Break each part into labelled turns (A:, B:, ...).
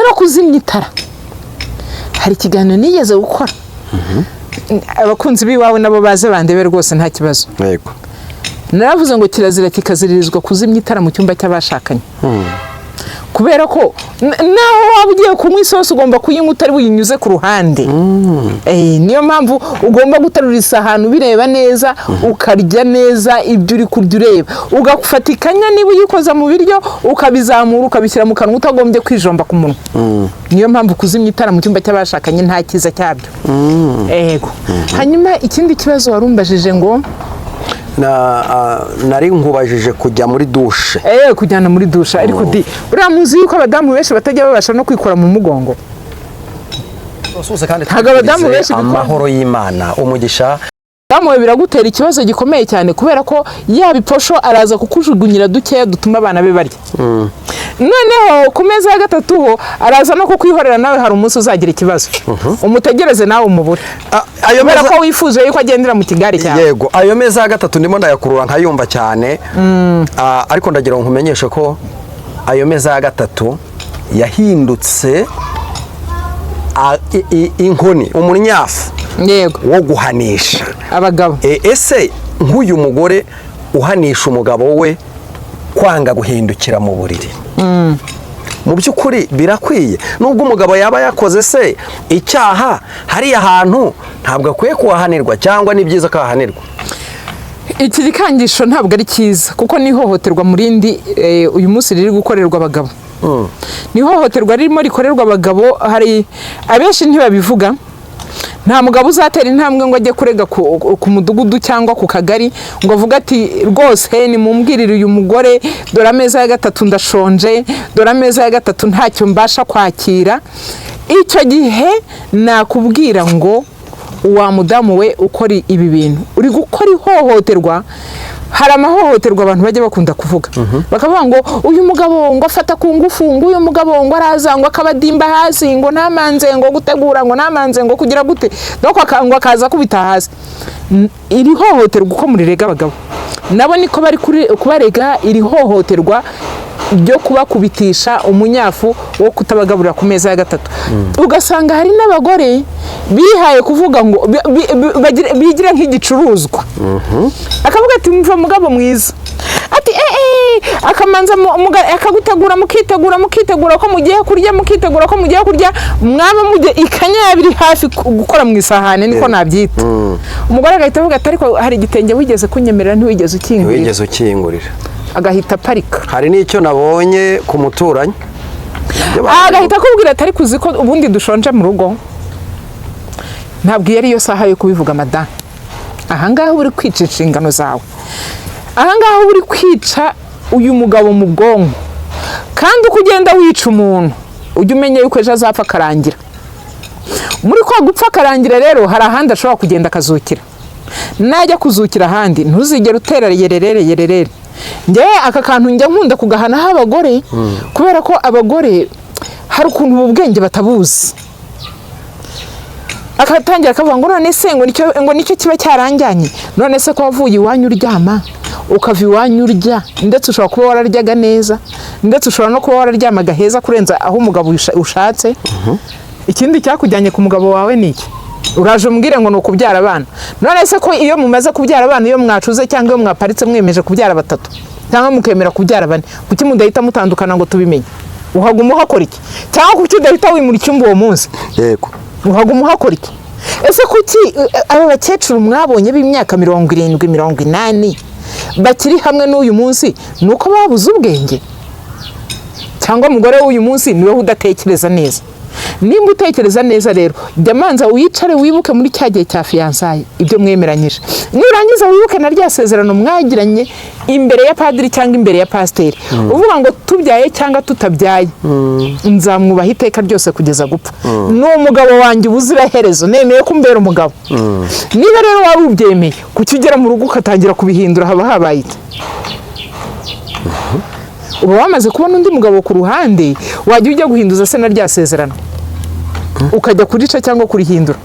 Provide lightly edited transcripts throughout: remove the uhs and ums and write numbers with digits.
A: rero kuzimya itara hari ikiganiro nigeze gukora abakunzi biwawe nabo baze bandebe rwose nta kibazo
B: yego
A: naravuze ngo kirazira kikaziririzwa kuzimya itara mu cyumba cy'abashakanye kubera ko naho waba ugiye kunywa isosi ugomba kuyinywa utari buyinyuze ku ruhande niyo mpamvu ugomba guterura isahani ubireba neza ukarya neza ibyo uri kurya ureba ugafata ikanya niba uyikoza mu biryo ukabizamura ukabishyira mu kanwa utagombye kwijomba ku munwa niyo mpamvu kuzimya itara mu cyumba cy'abashakanye nta kiza cyabyo yego hanyuma ikindi kibazo warumbajije ngo
B: nari nkubajije kujya muri dushe
A: kujyana muri dushe ariko uriya muzi yuko abadamu benshi batajya babasha no kwikora mu mugongo
B: ntabwo abadamu benshi amahoro y'Imana umugisha
A: Damu biragutera ikibazo gikomeye cyane kubera ko yabiposho araza kukujugunyira dukeya dutuma abana be barya noneho ku meza ya gatatu ho araza no kukwihorera nawe hari umunsi uzagira ikibazo umutegereze nawe umubure ayo meza ko wifuje yuko agendera mu kigari cyane
B: yego ayo meza ya gatatu ndimo ndayakurura nkayumva cyane ariko ndagira ngo nkumenyeshe ko ayo meza ya gatatu yahindutse inkoni umunyafu
A: yego
B: wo guhanisha
A: abagabo
B: ese nk'uyu mugore uhanisha umugabo we kwanga guhindukira mu buriri mu by'ukuri birakwiye nubwo umugabo yaba yakoze se icyaha hari ahantu ntabwo akwiye kuhahanirwa cyangwa ni byiza ko ahanirwa
A: iki gikangisho ntabwo ari cyiza kuko ni ihohoterwa mu rindi uyu munsi riri gukorerwa abagabo ni ihohoterwa ririmo rikorerwa abagabo hari abenshi ntibabivuga nta mugabo uzatera intambwe ngo ajye kurega ku mudugudu cyangwa ku kagari ngo avuga ati rwose ni mumbwirire uyu mugore dore ameza ya gatatu ndashonje dore ameza ya gatatu ntacyo mbasha kwakira icyo gihe nakubwira ngo wa mudamu we ukora ibi bintu uri gukora ihohoterwa hari amahohoterwa abantu bajya bakunda kuvuga bakavuga ngo uyu mugabo ngo afata ku ngufu ngo uyu mugabo ngo araza ngo akabadimba hasi ngo namanze ngo gutegura ngo namanze ngo kugira gute nuko ngo akaza kubita hasi iri hohoterwa uko murirega abagabo nabo niko bari kubarega iri hohoterwa byo kubakubitisha umunyafu wo kutabagaburira ku meza ya gatatu ugasanga hari n'abagore bihaye kuvuga ngo bigira nk'igicuruzwa akavuga ati mva mugabo mwiza ati akamanza akagutegura mukitegura ko mugiye kurya mwaba mujye ikanya yabiri hafi gukora mu isahane niko nabyita umugore agahita avuga ati ariko hari igitenge wigeze kunyemerera ntiwigeze ukingurira agahita parika
B: hari n'icyo nabonye ku muturanyi
A: agahita akubwira ati ariko uzi ko ubundi dushonje mu rugo ntabwo iyo ariyo saha yo kubivuga madame ahangaha uri kwica inshingano zawe ahangaha uri kwica uyu mugabo mu bwonko kandi uko ugenda wica umuntu ujya umenya yuko ejo azapfa akarangira muri kwa gupfa akarangira rero hari ahandi ashobora kugenda akazukira najya kuzukira ahandi ntuzigere utera yererere njyewe aka kantu njya nkunda kugahanaho abagore kubera ko abagore hari ukuntu ubu bwenge batabuzi akatangira akavuga ngo none se ngo nicyo kiba cyaranjyanye none se ko wavuye iwanyu uryama ukava iwanyu urya ndetse ushobora kuba wararyaga neza ndetse ushobora no kuba wararyamaga heza kurenza aho umugabo ushatse ikindi cyakujyanye ku mugabo wawe ni iki uraje umbwire ngo ni ukubyara abana none se ko iyo mumaze kubyara abana iyo mwacuze cyangwa iyo mwaparitse mwemeje kubyara batatu cyangwa mukemera kubyara bane kuki mudahita mutandukana ngo tubimenye uhaguma uhakora iki cyangwa kuki udahita wimura icyumba uwo munsi
B: yego
A: uhaguma uhakora iki ese kuki aba bakecuru mwabonye b'imyaka 70 80 bakiri hamwe n'uyu munsi nuko babuze ubwenge cyangwa umugore w'uyu munsi niwe udatekereza neza nimba utekereza neza rero jya manza wicare wibuke muri cya gihe cya fiyansaye ibyo mwemeranyije nurangiza wibuke na rya sezerano mwagiranye imbere ya padiri cyangwa imbere ya pasiteri uvuga ngo tubyaye cyangwa tutabyaye nzamwubaha iteka ryose kugeza gupfa n'umugabo wanjye ubuziraherezo nemeye ko umbera umugabo niba rero wari ubyemeye kuki ugera mu rugo ukatangira kubihindura haba habaye iki uba wamaze kubona undi mugabo ku ruhande wajya ujya guhinduza se na rya sezerano ukajya kurica cyangwa kurihindura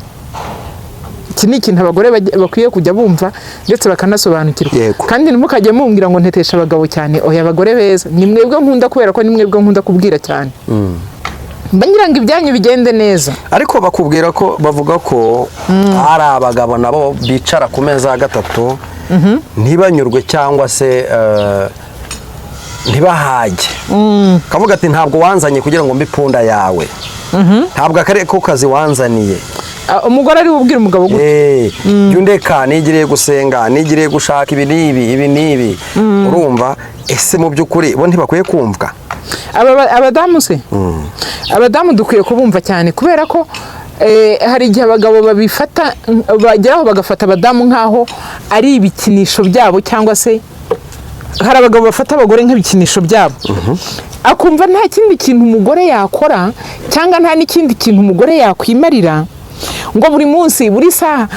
A: iki ni ikintu abagore bakwiye kujya bumva ndetse bakanasobanukirwa kandi ntimukajye mumbwira ngo ntetesha abagabo cyane oya abagore beza ni mwebwe nkunda kubera ko ni mwebwe nkunda kubwira cyane mba ngira ngo ibyanyu bigende neza.
B: ariko bakubwira ko bavuga ko hari abagabo nabo bicara ku meza ya gatatu ntibanyurwe cyangwa se ntibahage, kavuga ati ntabwo wanzanye kugira ngo mbe ipunda yawe, ntabwo akarere ko kazi wanzaniye.
A: Umugore ari bubwira umugabo
B: gute yundeka nigiriye gusenga, nigiriye gushaka ibi n'ibi urumva. Ese mu by'ukuri bo ntibakwiye kumvwa
A: abadamu se? Abadamu dukwiye kubumva cyane, kubera ko hari igihe abagabo babifata bageraho bagafata abadamu nk'aho ari ibikinisho byabo, cyangwa se hari abagabo bafata abagore nk'ibikinisho byabo, akumva nta kindi kintu umugore yakora cyangwa nta n'ikindi kintu umugore yakwimarira, ngo buri munsi buri saha.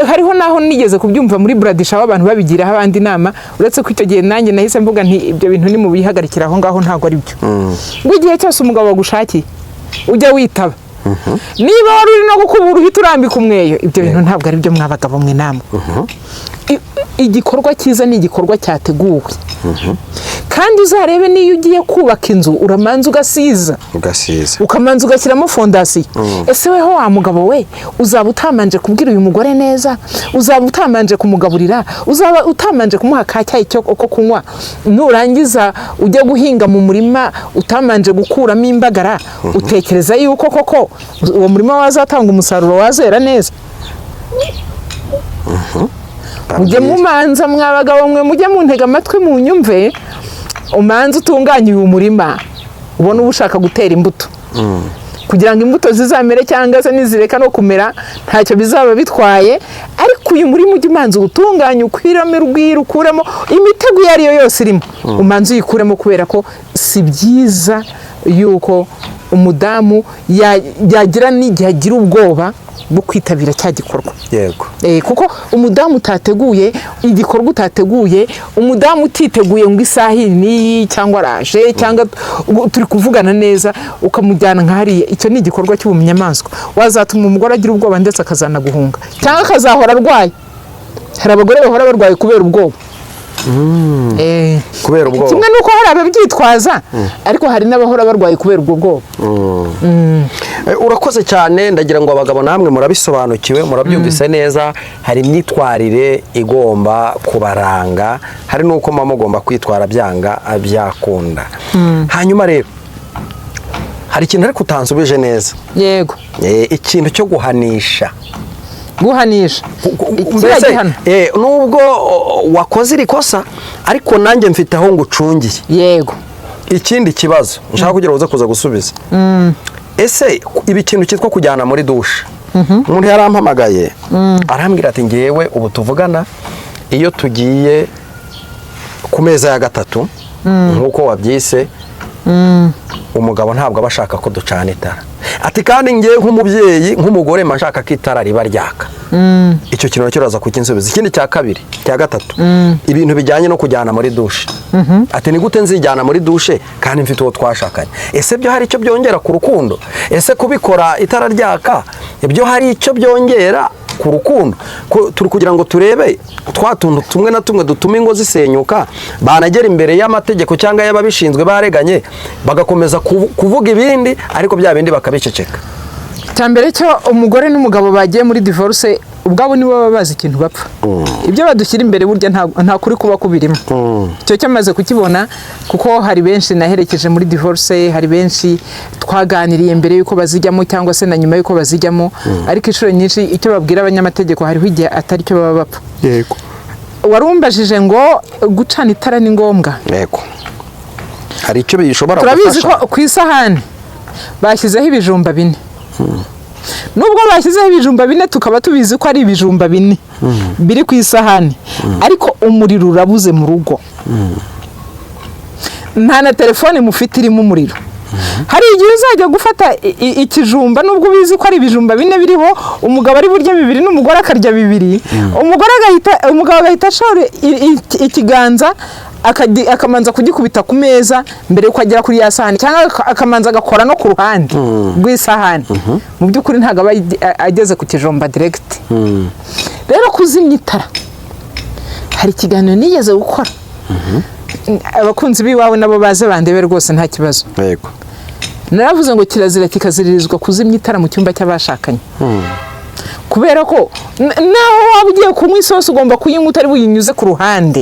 A: Hariho naho nigeze kubyumva muri Buradisha abantu babigiraho abandi inama, uretse ko icyo gihe nanjye nahise mvuga nti ibyo bintu ni mu bihagarikira aho ngaho, ntabwo ari byo. ngo igihe cyose umugabo wagushakiye ujya witaba, niba wari uri no gukubura uhita urambika umweyo, ibyo bintu ntabwo ari byo mwabagabo mwe namwe. Igikorwa cyiza ni igikorwa cyateguwe, kandi uzarebe niyo ugiye kubaka inzu uramanza ugasiza, ukamanza ugashyiramo fondasiyo. Ese weho wa mugabo we uzaba utamanje kubwira uyu mugore neza, uzaba utamanje kumugaburira, uzaba utamanje kumuha ka cyayi cyo kunywa, nurangiza ujya guhinga mu murima utamanje gukuramo imbagara, utekereza yuko koko uwo murima wazatanga umusaruro wazera neza? Mujye mumanza mwabagabo mwe, mujye muntega amatwi mu nyumve, umanza utunganye uyu murima ubona ubushaka gutera imbuto, kugira ngo imbuto zizamere cyangwa se nizireka no kumera ntacyo bizaba bitwaye. Ariko uyu murima ujye umanza utunganye, ukwiramo urwiri, ukuremo imitego iyo ari yo yose irimo, umanza uyikuremo, kubera ko si byiza yuko umudamu yagira n'igihe agira ubwoba bwo kwitabira cya gikorwa.
B: Yego.
A: Kuko umudamu utateguye igikorwa, utateguye umudamu utiteguye ngo isaha iyi cyangwa araje cyangwa turi kuvugana neza ukamujyana nka hariya, icyo ni igikorwa cy'ubunyamaswa, wazatuma umugore agira ubwoba ndetse akazana guhunga, cyangwa akazahora arwaye. Hari abagore bahora barwaye kubera ubwoba.
B: Kubera ubwoba
A: kimwe nuko hari ababyitwaza, ariko hari n'abahora barwaye kubera ubwo bwoba.
B: Urakoze cyane, ndagira ngo abagabo namwe murabisobanukiwe, murabyumvise neza. Hari imyitwarire igomba kubaranga, hari nuko mama mugomba kwitwara byanga byakunda. Hanyuma rero hari ikintu ariko utansubije neza.
A: Yego.
B: Ikintu cyo guhanisha nubwo wakoze iri kosa, ariko nanjye mfite aho ngucungiye.
A: Yego.
B: Ikindi kibazo nshaka kugira uze kuza gusubiza, ese ibi kintu cyitwa kujyana muri dushe, umuntu yarampamagaye arambwira ati ngewe ubu tuvugana, iyo tugiye ku meza ya gatatu nk'uko wabyise, umugabo ntabwo aba ashaka ko ducana itara. Ati kandi ngewe nk'umubyeyi nk'umugore mba nshaka ko itara riba ryaka. Icyo kintu nacyo uraza kukinsubiza. Ikindi cya kabiri cya gatatu, ibintu bijyanye no kujyana muri dushe. Ati ni gute nzijyana muri dushe kandi mfite uwo twashakanye? Ese byo hari icyo byongera ku rukundo? Ese kubikora itara ryaka ibyo hari icyo byongera ku rukundo? Turi kugira ngo turebe twa tuntu tumwe na tumwe dutuma ingo zisenyuka, banagera imbere y'amategeko cyangwa y'ababishinzwe bareganye, bagakomeza kuvuga ibindi, ariko bya bindi bakabiceceka.
A: Cyambere cyo umugore n'umugabo bagiye muri divorce ubwabo nibo baba bazi ikintu bapfa. Ibyo badushyira imbere burya nta kuri kuba kubirimo. Cyo cyamaze kukibona, kuko hari benshi naherekeje muri divorce, hari benshi twaganiriye mbere yuko bazijyamo cyangwa se na nyuma yuko bazijyamo, ariko inshuro nyinshi icyo babwira abanyamategeko hariho igihe atari cyo baba bapfa.
B: Yego.
A: Warumbajije ngo gucana itara ni ngombwa.
B: Yego. Hari icyo bishobora gufasha.
A: Turabizi ko ku isahani bashyizeho ibijumba 4. Nubwo bashyizeho ibijumba 4, tukaba tubizi ko ari ibijumba 4 biri ku isahani, ariko umuriro urabuze mu rugo. Nta na telefone mufite irimo umuriro. Hari igihe uzajya gufata ikijumba, nubwo ubizi ko ari ibijumba 4 biriho, umugabo ari burya 2 n'umugore akarya 2, umugabo agahita ashora ikiganza akamanza kugikubita ku meza mbere yuko agera kuri ya sahani, cyangwa akamanza agakora no ku ruhande rw'isahani. Mu by'ukuri ntabwo aba ageze ku kijumba direct. Rero kuzimya itara, hari ikiganiro nigeze gukora, abakunzi b'iwawe nabo baze bandebe rwose nta kibazo.
B: Yego.
A: naravuze ngo kirazira kikaziririzwa kuzimya itara mu cyumba cy'abashakanye kubera ko naho waba ugiye kunywa isosi ugomba kuyinywa utari buyinyuze ku ruhande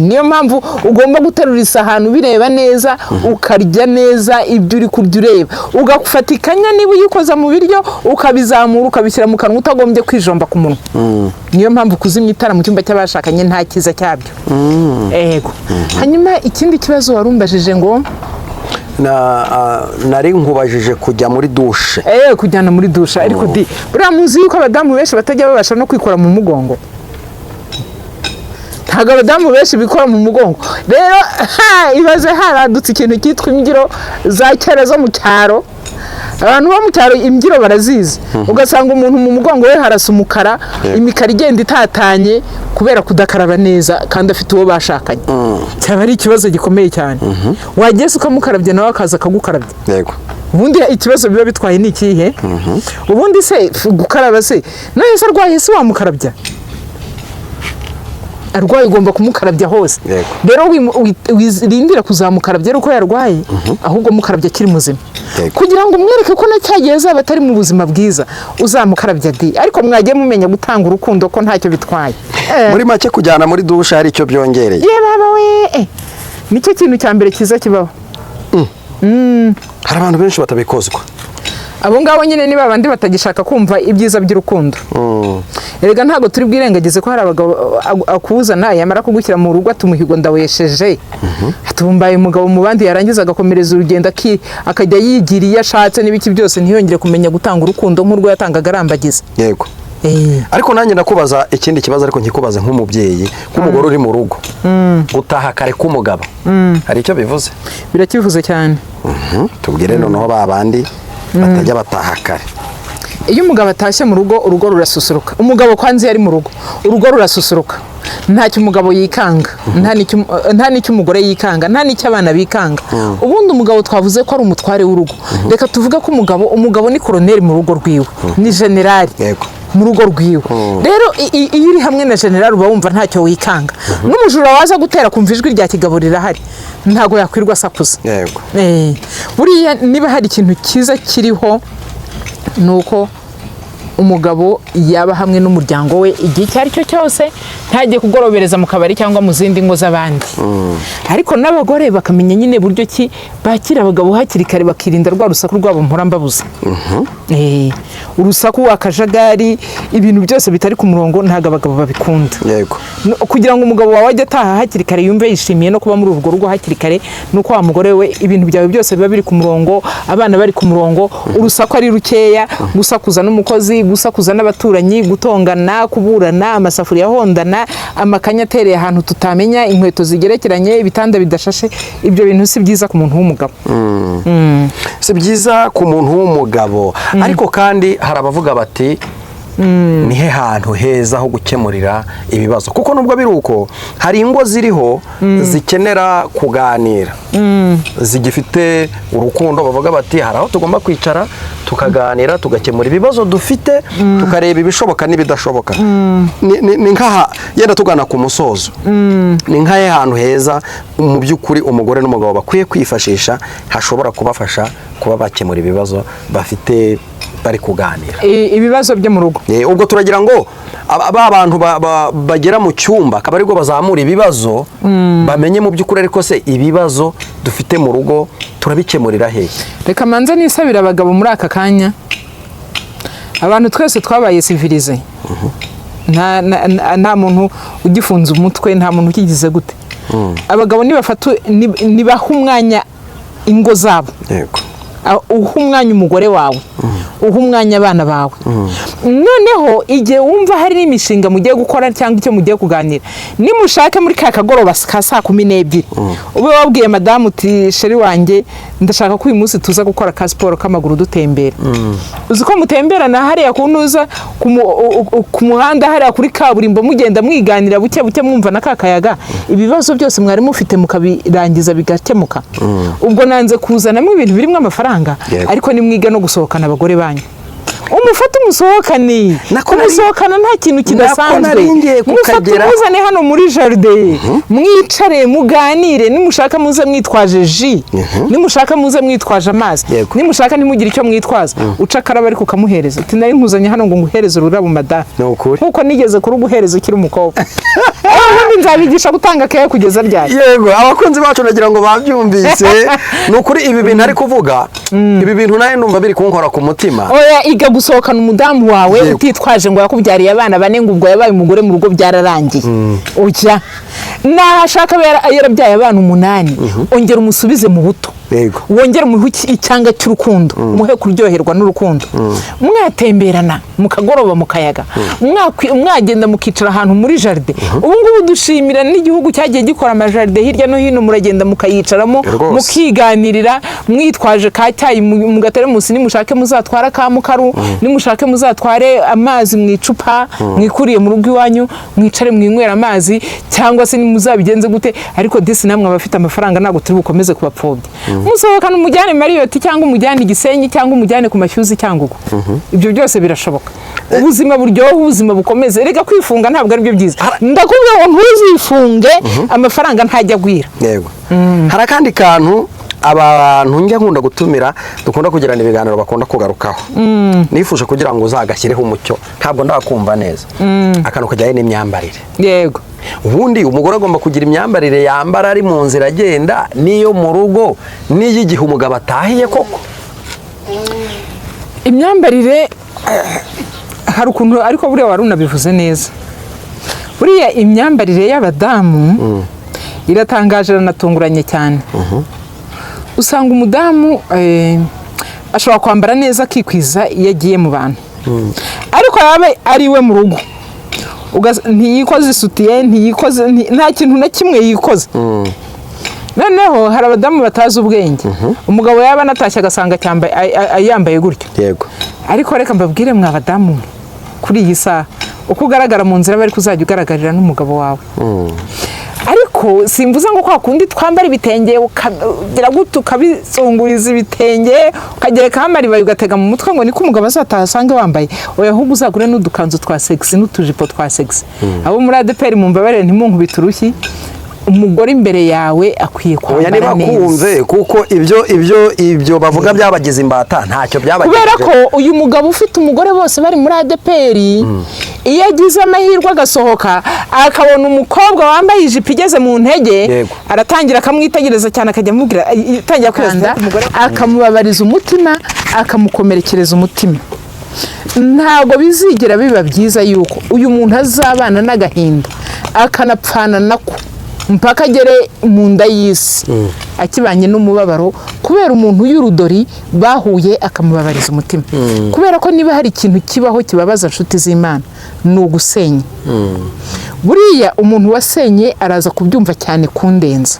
A: niyo mpamvu ugomba guterura isahani ubireba neza ukarya neza ibyo uri kurya ureba ugafata ikanya niba uyikoza mu biryo ukabizamura ukabishyira mu kanwa utagombye kwijomba ku munwa niyo mpamvu kuzimya itara mu cyumba cy'abashakanye nta cyiza cyabyo yego hanyuma ikindi kibazo warumbajije ngo
B: nari nkubajije kujya muri dushe
A: kujyana muri dushe ariko buriya muzi yuko abadamu benshi batajya babasha no kwikora mu mugongo ntabwo abadamu benshi bikora mu mugongo rero ibaze haradutse ikintu cyitwa imbyiro za kera zo mu cyaro abantu bo mu cyaro imbyiro barazizi ugasanga umuntu mu mugongo we harasa umukara imikara igenda itatanye kubera kudakaraba neza kandi afite uwo bashakanye cyaba ari ikibazo gikomeye cyane wageze ukamukarabya nawe akaza akagukarabya
B: yego
A: ubundi ikibazo biba bitwaye ni ikihe ubundi se gukaraba se nawe se arwaye se wamukarabya arwaye ugomba kumukarabya hose rero wirindira kuzamukarabya ari uko yarwaye ahubwo mukarabya akiri muzima kugira ngo umwereke ko nacyagiye azaba atari mu buzima bwiza uzamukarabya ariko mwagiye mumenya gutanga urukundo ko ntacyo bitwaye
B: muri make kujyana muri dushe hari icyo byongereye
A: baba we nicyo kintu cya mbere cyiza kibaho
B: hari abantu benshi batabikozwa
A: abo ngabo nyine niba abandi batagishaka kumva ibyiza by'urukundo erega ntabwo turi bwirengagize ko hari abagabo akuzana yamara kugushyira mu rugo atumuhigo ndawesheje atumbaye umugabo mu bandi yarangiza agakomereza urugendo akajya yigira iyo ashatse n'ibiki byose ntiyongere kumenya gutanga urukundo nk'urwo yatangaga arambagiza
B: yego ariko nanjye ndakubaza ikindi kibazo ariko nkikubaze nk'umubyeyi nk'umugore uri mu rugo gutaha kare k'umugabo hari icyo bivuze
A: birakivuze cyane
B: tubwire noneho ba bandi batajya bataha kare
A: iyo umugabo atashye mu rugo urugo rurasusuruka umugabo kwanze yari mu rugo urugo rurasusuruka ntacyo umugabo yikanga nta n'icyo umugore yikanga nta n'icyo abana bikanga ubundi umugabo twavuze ko ari umutware w'urugo reka tuvuge ko umugabo ni koroneri mu rugo rwiwe ni generali mu rugo rwiwe rero iyo uri hamwe na generali uba wumva ntacyo wikanga n'umujura waza gutera kumva ijwi rya kigabo rirahari ntabwo yakwirwa asakuza buriya niba hari ikintu cyiza kiriho ni uko umugabo yaba hamwe n'umuryango we igihe icyo ari cyo cyose ntajye kugorobereza mu kabari cyangwa mu zindi ngo z'abandi ariko n'abagore bakamenya nyine buryo ki bakira abagabo hakiri kare bakirinda rwa rusaku rwabo mpurambabuza urusaku akajagari ibintu byose bitari ku murongo ntabwo abagabo babikunda kugira ngo umugabo wawe ajye ataha hakiri kare yumve yishimiye no kuba muri urwo rugo hakiri kare nuko wa mugore we ibintu byawe byose biba biri ku murongo abana bari ku murongo urusaku ari rukeya gusakuza n'umukozi gusakuza n'abaturanyi gutongana kuburana amasafuriya ahondana amakanya atereye ahantu tutamenya inkweto zigerekeranye ibitanda bidashashe ibyo bintu si byiza ku muntu w'umugabo
B: si byiza ku muntu w'umugabo ariko kandi hari abavuga bati nihe hantu heza ho gukemurira ibibazo kuko nubwo biri uko hari ingo ziriho zikenera kuganira zigifite urukundo bavuga bati hari aho tugomba kwicara tukaganira tugakemura ibibazo dufite tukareba ibishoboka n'ibidashoboka ni nkaha yenda tugana ku musozo ni nkahe hantu heza mu by'ukuri umugore n'umugabo bakwiye kwifashisha hashobora kubafasha kuba bakemura ibibazo bafite bari kuganira
A: ibibazo byo mu rugo
B: ubwo turagira ngo ba bantu bagera mu cyumba akaba aribwo bazamura ibibazo bamenye mu by'ukuri ariko se ibibazo dufite mu rugo turabikemurira hehe
A: reka manza nisabira abagabo muri aka kanya abantu twese twabaye civilize nta muntu ugifunze umutwe nta muntu ukigize gute abagabo nibaha umwanya ingo zabo uha umwanya umugore wawe uha umwanya abana bawe noneho igihe wumva hari n'imishinga mugiye gukora cyangwa icyo mugiye kuganira nimushake muri ka kagoroba ka saa 12 ube wabwiye madamu uti sheri wanjye ndashaka ko uyu munsi tuza gukora ka siporo k'amaguru dutembera uzi ko mutemberana hariya kunuza ku muhanda hariya kuri kaburimbo mugenda mwiganira buke buke mwumva na kakayaga ibibazo byose mwari mufite mukabirangiza bigakemuka ubwo nanze kuzanamo ibintu birimo amafaranga ariko nimwiga no gusohokana abagore banyu umufate umusohokane, kumusohokana nta kintu kidasanzwe, mufate umuzane hano muri jaride, mwicare muganire, nimushaka muze mwitwaje ji, nimushaka muze mwitwaje amazi, nimushaka ntimugire icyo mwitwaza, uca akaraba ariko ukamuhereza, uti nari nkuzanye hano ngo nguhereze ururabo madamu, nkuko nigeze kuruguhereza ukiri umukobwa. Ubundi nzabigisha gutanga keya kugeza ryari.
B: Yego, abakunzi bacu nagira ngo babyumvise. Nukuri ibi bintu ari kuvuga, ibi bintu naye numva biri kunkora ku mutima.
A: Oya, iga gusohokana umudamu wawe utitwaje ngo yakubyariye abana bane ngo ubwo yabaye umugore mu rugo byararangiye. Ujya nashaka yarabyaye abana 8, ongera umusubize mu buto. Wongere umuhe icyanga cy'urukundo, umuhe kuryoherwa n'urukundo, mwatemberana mukagoroba mukayaga, mwagenda mukicara ahantu muri jaride. Ubu ngubu dushimira n'igihugu cyagiye gikora amajaride hirya no hino, muragenda mukayicaramo mukiganirira, mwitwaje ka cyayi mugatere munsi, nimushake muzatwara ka mukaru, nimushake muzatware amazi mu icupa, mwikuriye mu rugo iwanyu, mwicare mwinywera amazi, cyangwa se nimuzabigenze gute, ariko disi namwe abafite amafaranga ntabwo turi bukomeze kubapfobya. Musohokana umujyane Marriott cyangwa umujyane Gisenyi cyangwa umujyane ku Mashyuzi cyangwa uko. Ibyo byose birashoboka. Ubuzima buryoha, ubuzima bukomeze. Rega kwifunga ntabwo ari byo byiza. Ndakubwira ngo ntuzifunge, amafaranga ntajya gwira.
B: Yego. Hari akandi kantu abantu njya nkunda gutumira, dukunda kugirana ibiganiro bakunda kugarukaho. Nifuje kugira ngo uzagashyireho umucyo, ntabwo ndakumva neza. Akantu kajyanye n'imyambarire.
A: Yego.
B: Ubundi umugore agomba kugira imyambarire yambara ari mu nzira agenda, niyo mu rugo, niyo igihe umugabo atahiye koko.
A: Imyambarire hari ukuntu, ariko buriya wari unabivuze neza. Buriya imyambarire y'abadamu iratangaje, iranatunguranye cyane. Usanga umudamu ashobora kwambara neza akikwiza iyo agiye mu bantu, ariko yaba ari we mu rugo ntiyikoze isutiye, nta kintu na kimwe yikoze. Noneho hari abadamu batazi ubwenge, umugabo yaba anatashye agasanga yambaye gutyo.
B: Yego.
A: Ariko reka mbabwire mwa badamu, kuri iyi saha uko ugaragara mu nzira bari kuzajya ugaragarira n'umugabo wawe. Ariko simvuza ngo kwa kundi twambara ibitenge ukagira gute ukabizunguriza ibitenge ukagereka amariba ugatega mu mutwe ngo niko umugabo azatahasange wambaye. Oya, ahubwo uzagure n'udukanzu twa sexy n'utujipo twa sexy. Abo muri ADPR mumbabarire ntimunkubita urushyi, umugore imbere yawe akwiye kwambara neza.
B: Oya, niba kumve kuko ibyo bavuga byabagize imbata ntacyo byabagize.
A: Kubera ko uyu mugabo ufite umugore bose bari muri ADPR, iyo agize amahirwe agasohoka akabona umukobwa wambaye ijipo igeze mu ntege, aratangira akamwitegereza cyane, akajya amubwira, itangira kwenda akamubabariza umutima, akamukomerekereza umutima. Ntabwo bizigera biba byiza yuko uyu muntu azabana n'agahinda akanapfana nako mpaka agere mu nda y'isi akibanye n'umubabaro kubera umuntu y'urudori bahuye akamubabariza umutima. Kubera ko niba hari ikintu kibaho kibabaza inshuti z'Imana ni ugusenya. Buriya umuntu wasenye araza kubyumva cyane kundenza.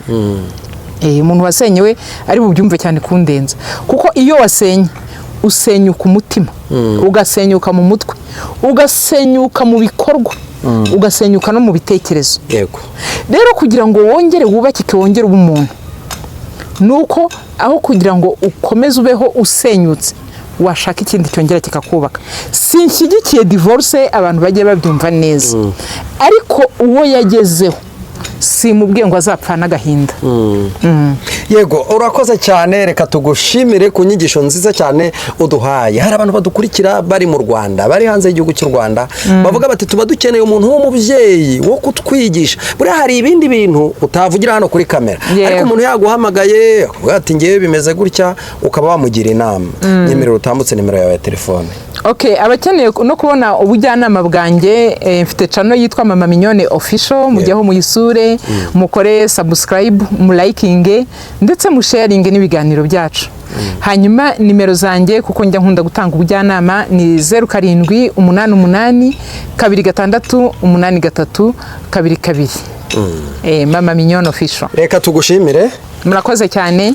A: Umuntu wasenyewe ari bubyumve cyane kundenza, kuko iyo wasenye usenyuka umutima, ugasenyuka mu mutwe, ugasenyuka mu bikorwa, ugasenyuka no mu bitekerezo.
B: Yego.
A: Rero kugira ngo wongere wubakike, wongere ubumuntu, nuko aho kugira ngo ukomeze ubeho usenyutse, washaka ikindi cyongera kikakubaka. Sinshyigikiye divorce, abantu bagiye babyumva neza, ariko uwo yagezeho simubwiye ngo azapfa n'agahinda.
B: Yego, urakoze cyane, reka tugushimire ku nyigisho nziza cyane uduhaye. Hari abantu badukurikira bari mu Rwanda, bari hanze y'igihugu cy'u Rwanda, bavuga bati tuba dukeneye umuntu w'umubyeyi wo kutwigisha. Buriya hari ibindi bintu utavugira hano kuri kamera, ariko umuntu yaguhamagaye akavuga ati ngewe bimeze gutya, ukaba wamugira inama. Nyemerera utambutse nimero yawe ya telefone.
A: Okay, abakeneye no kubona ubujyanama bwanjye, mfite channel yitwa Mama Mignone Official, mujyaho muyisure, mukore subscribe, mu liking, ndetse mu sharing n'ibiganiro byacu. Hanyuma nimero zanjye kuko njya nkunda gutanga ubujyanama ni 0788 268 83 22. Mama Mignone Official.
B: Reka tugushimire.
A: Murakoze cyane.